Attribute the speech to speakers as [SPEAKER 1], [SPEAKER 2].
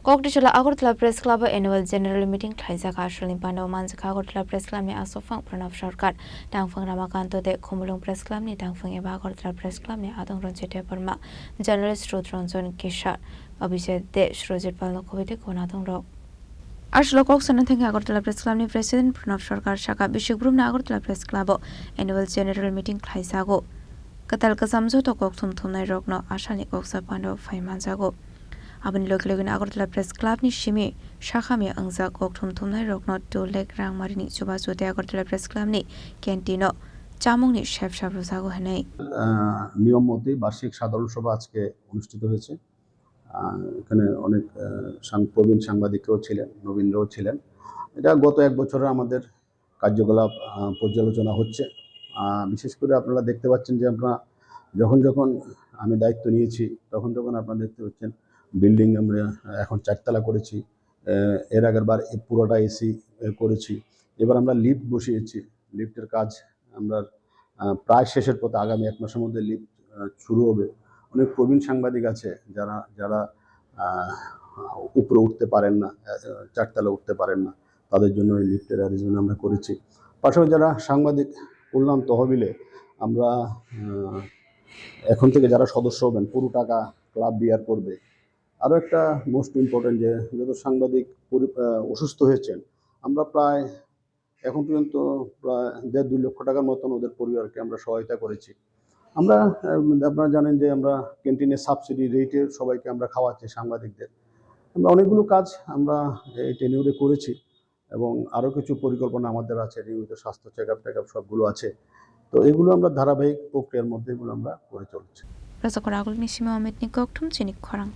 [SPEAKER 1] Koktisalo Agartala Press Club Annual General Meeting Khlaijakha Salni Pandao Manjakha Agartala Press Club ni Achukphang Pranab Sarkar Tangphang Ramakanta de Khumulwng Press Club ni Tangphng eba Agartala Press Club ni Adong Ranjit Debbarma Journalist Srot Ranjan Khisa Abhishek de Sourajit Khobwi de Adongrok Ashlo Koktisalo Agartala Press Club ni President Pranab Sarkar Shaka Abhishek Agartala Press Club Annual General Meeting Khlaijakha Katal kasamjo to kok thumnai rokno ashani koksa Pandao Manjakha Abani logi Agartala Press Club ni Shimi Shakhami Angza kok thumnai rokno 2 lakh rang marini chuba jote Agartala Press Club ni Cantino Chamung ni chef Rusago hanai
[SPEAKER 2] নিয়ম মতে বার্ষিক সাধারণ সভা আজকে অনুষ্ঠিত হয়েছে। এখানে অনেক প্রবীণ সাংবাদিকরাও ছিলেন, নবীনরাও ছিলেন। এটা গত এক বছরে আমাদের কার্যকলাপ পর্যালোচনা হচ্ছে। বিশেষ করে আপনারা দেখতে পাচ্ছেন যে আমরা যখন আমি দায়িত্ব নিয়েছি তখন আপনারা দেখতে পাচ্ছেন বিল্ডিং আমরা এখন 4 তলা করেছি। এর আগের বার পুরোটা এসি করেছি। এবার আমরা লিফট বসিয়েছি। লিফটের কাজ আমরা প্রায় শেষের পথে, আগামী 1 মাসের মধ্যে লিফট শুরু হবে। অনেক প্রবীণ সাংবাদিক আছে যারা উপরে উঠতে পারেন না, 4 তলা উঠতে পারেন না, তাদের জন্য এই লিফটের অ্যারেঞ্জমেন্ট আমরা করেছি। পাশাপাশি যারা সাংবাদিক কল্যাণ তহবিলে আমরা এখন থেকে যারা সদস্য হবেন পুরো টাকা ক্লাব বিয়ার করবে। আরও একটা মোস্ট ইম্পর্টেন্ট যে যত সাংবাদিক অসুস্থ হয়েছেন, আমরা প্রায় এখন পর্যন্ত প্রায় 1.5-2 লক্ষ টাকার মতন ওদের পরিবারকে আমরা সহায়তা করেছি। আমরা আপনারা জানেন যে আমরা ক্যান্টিনে সাবসিডি রেটে সবাইকে আমরা খাওয়াচ্ছি সাংবাদিকদের। আমরা অনেকগুলো কাজ আমরা এই টেনিউরে করেছি এবং আরও কিছু পরিকল্পনা আমাদের আছে। নিয়মিত স্বাস্থ্য চেকআপ সবগুলো আছে। তো এগুলো আমরা ধারাবাহিক প্রক্রিয়ার মধ্যে এগুলো আমরা করে চলছি।
[SPEAKER 1] Chini Khorang